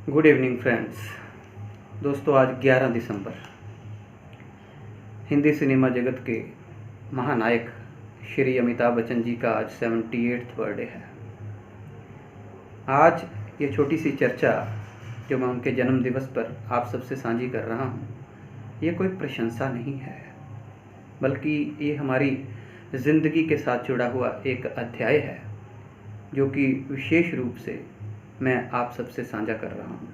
Good evening friends. दोस्तों, आज 11 दिसंबर Hindi cinema जगत के महानायक श्री अमिताभ बच्चन जी का आज 78th बर्थडे है। आज ये छोटी सी चर्चा जो मैं उनके जन्म दिवस पर आप सबसे साझी कर रहा हूँ, ये कोई प्रशंसा नहीं है, बल्कि ये हमारी ज़िंदगी के साथ जुड़ा हुआ एक अध्याय है जो कि विशेष रूप से मैं आप सबसे साझा कर रहा हूँ।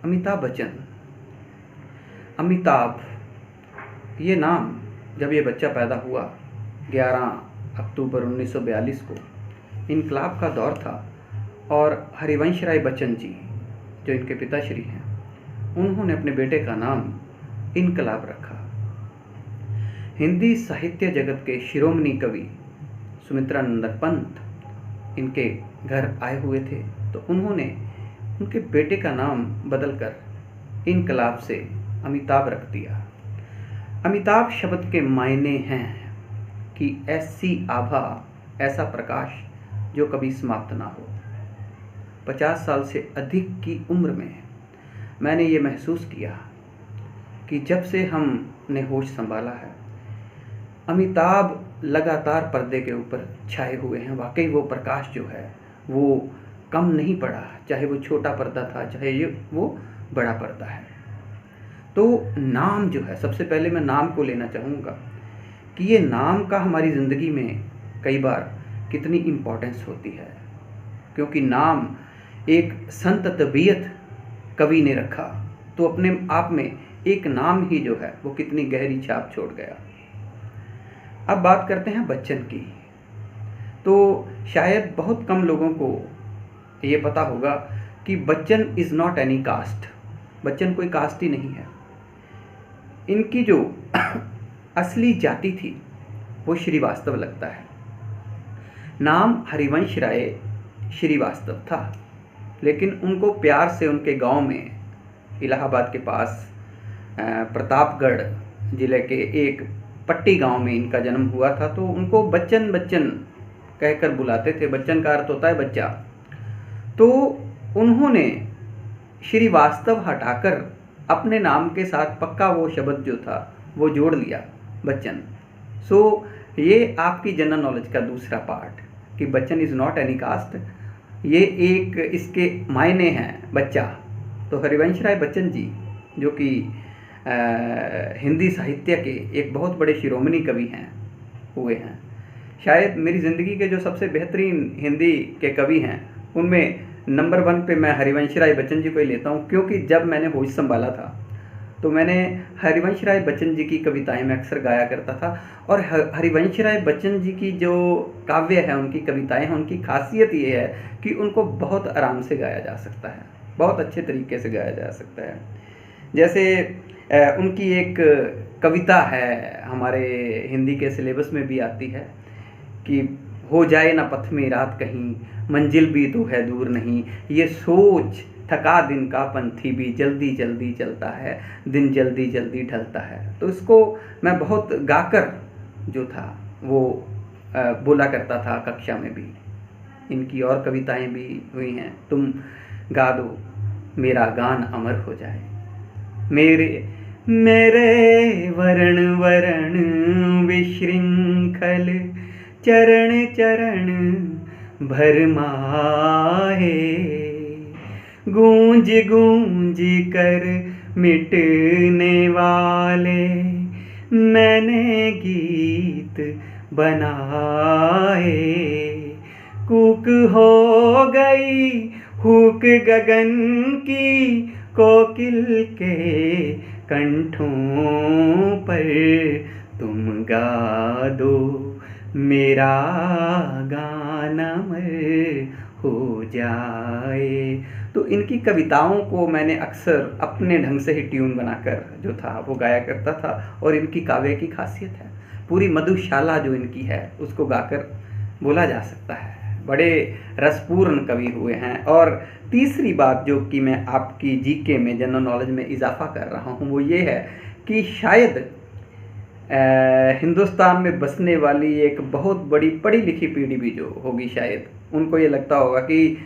अमिताभ बच्चन, अमिताभ, ये नाम जब ये बच्चा पैदा हुआ 11 अक्टूबर 1942 को, इनकलाब का दौर था और हरिवंश राय बच्चन जी जो इनके पिताश्री हैं, उन्होंने अपने बेटे का नाम इनकलाब रखा। हिंदी साहित्य जगत के शिरोमणि कवि सुमित्रानंद पंत इनके घर आए हुए थे, तो उन्होंने उनके बेटे का नाम बदलकर इनकलाब से अमिताभ रख दिया। अमिताभ शब्द के मायने हैं कि ऐसी आभा, ऐसा प्रकाश जो कभी समाप्त ना हो। 50 साल से अधिक की उम्र में मैंने ये महसूस किया कि जब से हमने होश संभाला है, अमिताभ लगातार पर्दे के ऊपर छाए हुए हैं। वाकई वो प्रकाश जो है वो कम नहीं पड़ा, चाहे वो छोटा पर्दा था, चाहे ये वो बड़ा पर्दा है। तो नाम जो है, सबसे पहले मैं नाम को लेना चाहूँगा कि ये नाम का हमारी ज़िंदगी में कई बार कितनी इम्पोर्टेंस होती है, क्योंकि नाम एक संत तबीयत कवि ने रखा तो अपने आप में एक नाम ही जो है वो कितनी गहरी छाप छोड़ गया। अब बात करते हैं बच्चन की। तो शायद बहुत कम लोगों को ये पता होगा कि Bachchan is not any caste. Bachchan कोई कास्ट ही नहीं है। इनकी जो असली जाति थी वो श्रीवास्तव लगता है। नाम हरिवंश राय श्रीवास्तव था, लेकिन उनको प्यार से उनके गांव में इलाहाबाद के पास प्रतापगढ़ जिले के एक पट्टी गांव में इनका जन्म हुआ था, तो उनको बच्चन बच्चन कहकर बुलाते थे। बच्चन का अर्थ होता है बच्चा। तो उन्होंने श्रीवास्तव हटाकर अपने नाम के साथ पक्का वो शब्द जो था वो जोड़ लिया, बच्चन। सो ये आपकी जनरल नॉलेज का दूसरा पार्ट कि Bachchan is not any caste, ये एक इसके मायने हैं बच्चा। तो हरिवंश राय बच्चन जी जो कि हिंदी साहित्य के एक बहुत बड़े शिरोमणि कवि हुए हैं। शायद मेरी ज़िंदगी के जो सबसे बेहतरीन हिंदी के कवि हैं उनमें नंबर 1 पे मैं हरिवंश राय बच्चन जी को ही लेता हूँ, क्योंकि जब मैंने होश संभाला था तो मैंने हरिवंश राय बच्चन जी की कविताएं मैं अक्सर गाया करता था। और हरिवंश राय बच्चन जी की जो काव्य है, उनकी कविताएं हैं, उनकी खासियत ये है कि उनको बहुत आराम से गाया जा सकता है, बहुत अच्छे तरीके से गाया जा सकता है। जैसे उनकी एक कविता है, हमारे हिंदी के सिलेबस में भी आती है कि हो जाए ना पथ में रात कहीं, मंजिल भी तो है दूर नहीं, ये सोच थका दिन का पंथी भी, जल्दी जल्दी चलता है दिन, जल्दी जल्दी ढलता है। तो इसको मैं बहुत गाकर जो था वो बोला करता था कक्षा में भी। इनकी और कविताएं भी हुई हैं। तुम गा दो मेरा गान अमर हो जाए, मेरे वरण वरण विशृंखल चरण चरण भरमाए, गूंज गूंज कर मिटने वाले मैंने गीत बनाए, कूक हो गई हुक गगन की, कोकिल के कंठों पर तुम गा दो मेरा गाना अमर हो जाए। तो इनकी कविताओं को मैंने अक्सर अपने ढंग से ही ट्यून बनाकर जो था वो गाया करता था। और इनकी काव्य की खासियत है, पूरी मधुशाला जो इनकी है उसको गाकर बोला जा सकता है। बड़े रसपूर्ण कवि हुए हैं। और तीसरी बात जो कि मैं आपकी जीके में, जनरल नॉलेज में इजाफा कर रहा हूँ, वो ये है कि शायद हिंदुस्तान में बसने वाली एक बहुत बड़ी पढ़ी लिखी पीढ़ी भी जो होगी शायद उनको ये लगता होगा कि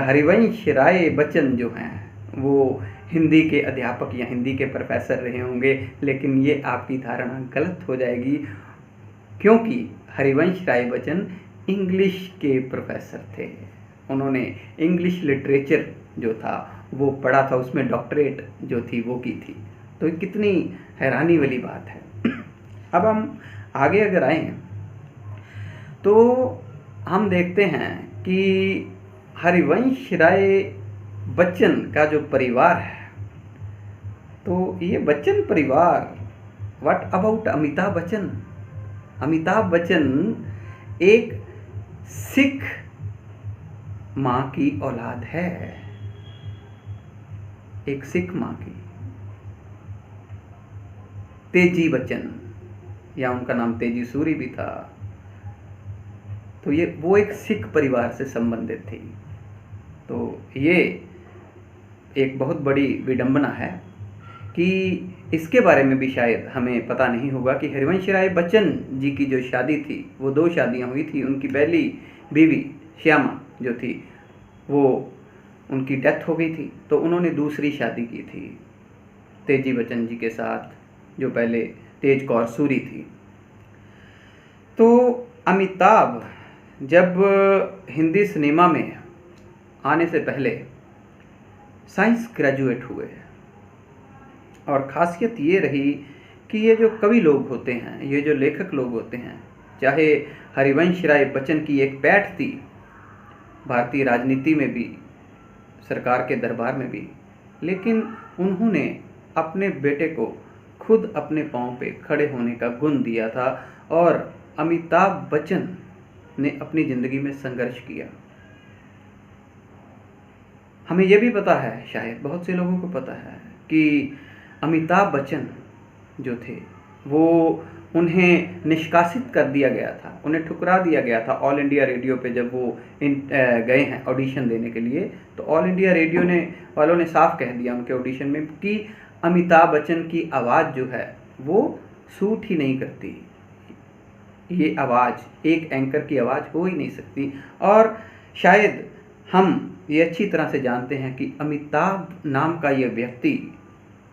हरिवंश राय बच्चन जो हैं वो हिंदी के अध्यापक या हिंदी के प्रोफेसर रहे होंगे, लेकिन ये आपकी धारणा गलत हो जाएगी, क्योंकि हरिवंश राय बच्चन इंग्लिश के प्रोफेसर थे। उन्होंने इंग्लिश लिटरेचर जो था वो पढ़ा था, उसमें डॉक्टरेट जो थी वो की थी। तो कितनी हैरानी वाली बात है। अब हम आगे अगर आए तो हम देखते हैं कि हरिवंश राय बच्चन का जो परिवार है, तो ये बच्चन परिवार, व्हाट अबाउट अमिताभ बच्चन? अमिताभ बच्चन एक सिख माँ की औलाद है, एक सिख माँ की। तेजी बच्चन, या उनका नाम तेजी सूरी भी था, तो ये वो एक सिख परिवार से संबंधित थी। तो ये एक बहुत बड़ी विडंबना है कि इसके बारे में भी शायद हमें पता नहीं होगा कि हरिवंश राय बच्चन जी की जो शादी थी वो 2 शादियां हुई थी। उनकी पहली बीवी श्यामा जो थी वो उनकी डेथ हो गई थी, तो उन्होंने दूसरी शादी की थी तेजी बच्चन जी के साथ, जो पहले तेज कौर सूरी थी। तो अमिताभ जब हिंदी सिनेमा में आने से पहले साइंस ग्रेजुएट हुए, और ख़ासियत ये रही कि ये जो कवि लोग होते हैं, ये जो लेखक लोग होते हैं, चाहे हरिवंश राय बच्चन की एक पैठ थी भारतीय राजनीति में भी, सरकार के दरबार में भी, लेकिन उन्होंने अपने बेटे को खुद अपने पाँव पे खड़े होने का गुण दिया था। और अमिताभ बच्चन ने अपनी ज़िंदगी में संघर्ष किया। हमें यह भी पता है, शायद बहुत से लोगों को पता है, कि अमिताभ बच्चन जो थे वो उन्हें निष्कासित कर दिया गया था, उन्हें ठुकरा दिया गया था ऑल इंडिया रेडियो पे। जब वो गए हैं ऑडिशन देने के लिए, तो ऑल इंडिया रेडियो वालों ने साफ कह दिया उनके ऑडिशन में कि अमिताभ बच्चन की आवाज़ जो है वो सूट ही नहीं करती, ये आवाज़ एक एंकर की आवाज़ हो ही नहीं सकती। और शायद हम ये अच्छी तरह से जानते हैं कि अमिताभ नाम का ये व्यक्ति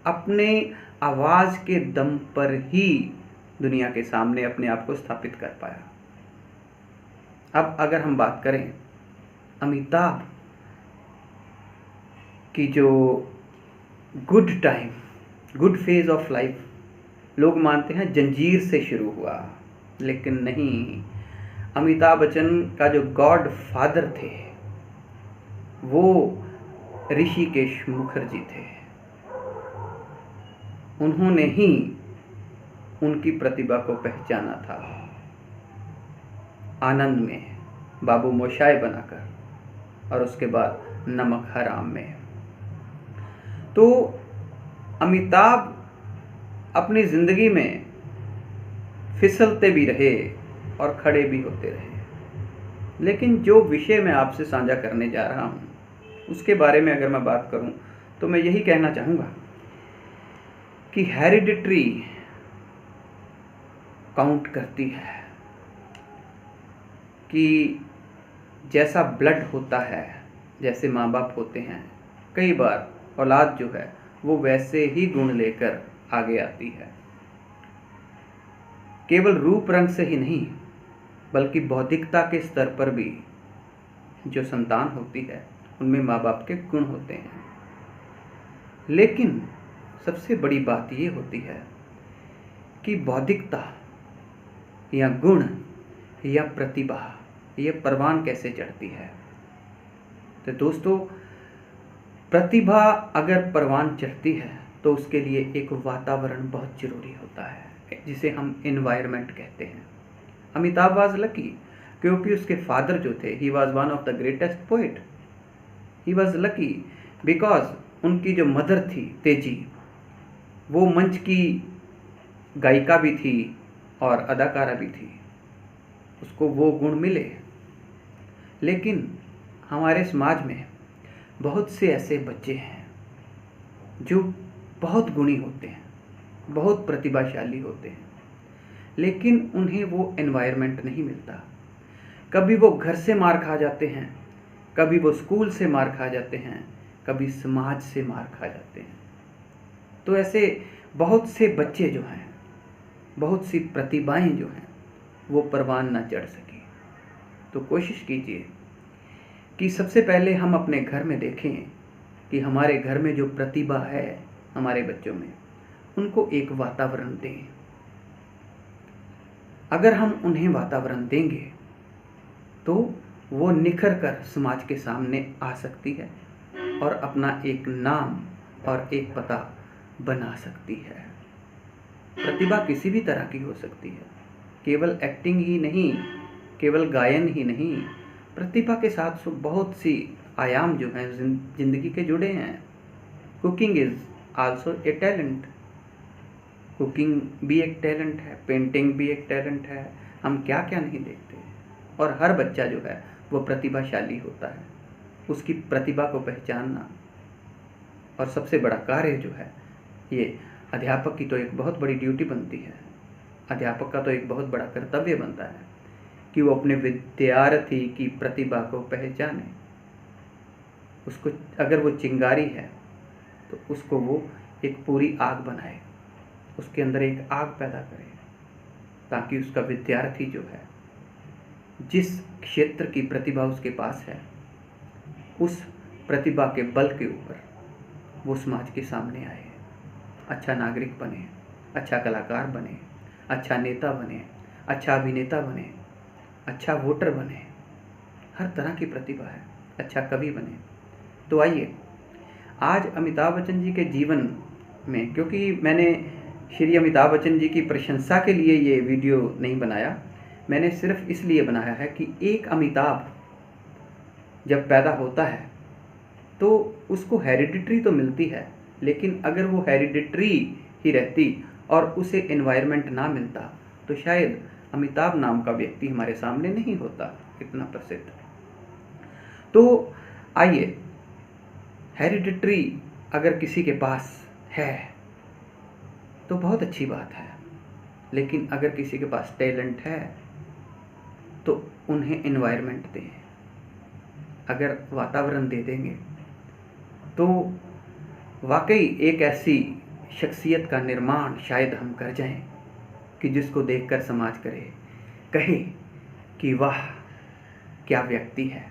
अपने आवाज़ के दम पर ही दुनिया के सामने अपने आप को स्थापित कर पाया। अब अगर हम बात करें अमिताभ की जो good time, good phase of life, लोग मानते हैं जंजीर से शुरू हुआ, लेकिन नहीं। अमिताभ बच्चन का जो गॉड फादर थे वो ऋषिकेश मुखर्जी थे। उन्होंने ही उनकी प्रतिभा को पहचाना था, आनंद में बाबू मोशाय बनाकर, और उसके बाद नमक हराम में। तो अमिताभ अपनी ज़िंदगी में फिसलते भी रहे और खड़े भी होते रहे। लेकिन जो विषय मैं आपसे साझा करने जा रहा हूँ उसके बारे में अगर मैं बात करूँ तो मैं यही कहना चाहूँगा कि हेरिडिटरी काउंट करती है, कि जैसा ब्लड होता है, जैसे माँ बाप होते हैं, कई बार औलाद जो है वो वैसे ही गुण लेकर आगे आती है। केवल रूप रंग से ही नहीं बल्कि बौद्धिकता के स्तर पर भी जो संतान होती है उनमें माँ बाप के गुण होते हैं। लेकिन सबसे बड़ी बात ये होती है कि बौद्धिकता या गुण या प्रतिभा ये परवान कैसे चढ़ती है। तो दोस्तों, प्रतिभा अगर परवान चढ़ती है तो उसके लिए एक वातावरण बहुत ज़रूरी होता है, जिसे हम एनवायरनमेंट कहते हैं। अमिताभ वाज लकी क्योंकि उसके फादर जो थे, he was one of the greatest poet. He was lucky because उनकी जो मदर थी तेजी, वो मंच की गायिका भी थी और अदाकारा भी थी, उसको वो गुण मिले। लेकिन हमारे समाज में बहुत से ऐसे बच्चे हैं जो बहुत गुणी होते हैं, बहुत प्रतिभाशाली होते हैं, लेकिन उन्हें वो एनवायरनमेंट नहीं मिलता। कभी वो घर से मार खा जाते हैं, कभी वो स्कूल से मार खा जाते हैं, कभी समाज से मार खा जाते हैं। तो ऐसे बहुत से बच्चे जो हैं, बहुत सी प्रतिभाएं जो हैं, वो परवान ना चढ़ सकी। तो कोशिश कीजिए कि सबसे पहले हम अपने घर में देखें कि हमारे घर में जो प्रतिभा है हमारे बच्चों में, उनको एक वातावरण दें। अगर हम उन्हें वातावरण देंगे तो वो निखर कर समाज के सामने आ सकती है और अपना एक नाम और एक पता बना सकती है। प्रतिभा किसी भी तरह की हो सकती है, केवल एक्टिंग ही नहीं, केवल गायन ही नहीं, प्रतिभा के साथ बहुत सी आयाम जो हैं जिंदगी के जुड़े हैं। Cooking is also a talent, cooking भी एक टैलेंट है, पेंटिंग भी एक टैलेंट है। हम क्या क्या नहीं देखते। और हर बच्चा जो है वो प्रतिभाशाली होता है, उसकी प्रतिभा को पहचानना। और सबसे बड़ा कार्य जो है, ये अध्यापक की तो एक बहुत बड़ी ड्यूटी बनती है, अध्यापक का तो एक बहुत बड़ा कर्तव्य बनता है कि वो अपने विद्यार्थी की प्रतिभा को पहचाने। उसको अगर वो चिंगारी है तो उसको वो एक पूरी आग बनाए, उसके अंदर एक आग पैदा करे, ताकि उसका विद्यार्थी जो है, जिस क्षेत्र की प्रतिभा उसके पास है, उस प्रतिभा के बल के ऊपर वो समाज के सामने आए, अच्छा नागरिक बने, अच्छा कलाकार बने, अच्छा नेता बने, अच्छा अभिनेता बने, अच्छा वोटर बने। हर तरह की प्रतिभा है, अच्छा कवि बने। तो आइए आज अमिताभ बच्चन जी के जीवन में, क्योंकि मैंने श्री अमिताभ बच्चन जी की प्रशंसा के लिए ये वीडियो नहीं बनाया, मैंने सिर्फ इसलिए बनाया है कि एक अमिताभ जब पैदा होता है तो उसको हेरिडिटरी तो मिलती है, लेकिन अगर वो हेरिडिटरी ही रहती और उसे एनवायरनमेंट ना मिलता तो शायद अमिताभ नाम का व्यक्ति हमारे सामने नहीं होता इतना प्रसिद्ध। तो आइए, हेरिडिटरी अगर किसी के पास है तो बहुत अच्छी बात है, लेकिन अगर किसी के पास टैलेंट है तो उन्हें एनवायरनमेंट दें। अगर वातावरण दे देंगे तो वाकई एक ऐसी शख्सियत का निर्माण शायद हम कर जाएं कि जिसको देखकर समाज कहे कि वाह क्या व्यक्ति है।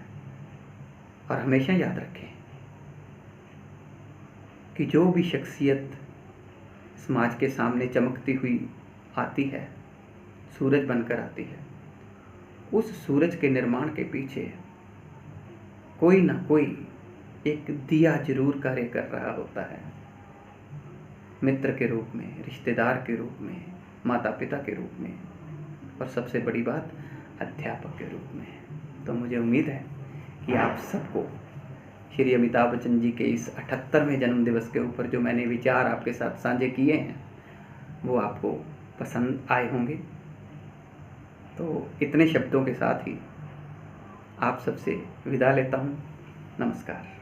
और हमेशा याद रखें कि जो भी शख्सियत समाज के सामने चमकती हुई आती है, सूरज बनकर आती है, उस सूरज के निर्माण के पीछे कोई ना कोई एक दिया जरूर कार्य कर रहा होता है, मित्र के रूप में, रिश्तेदार के रूप में, माता पिता के रूप में, और सबसे बड़ी बात अध्यापक के रूप में। तो मुझे उम्मीद है कि आप सबको श्री अमिताभ बच्चन जी के इस 78वें जन्मदिवस के ऊपर जो मैंने विचार आपके साथ साझे किए हैं वो आपको पसंद आए होंगे। तो इतने शब्दों के साथ ही आप सबसे विदा लेता हूँ। नमस्कार।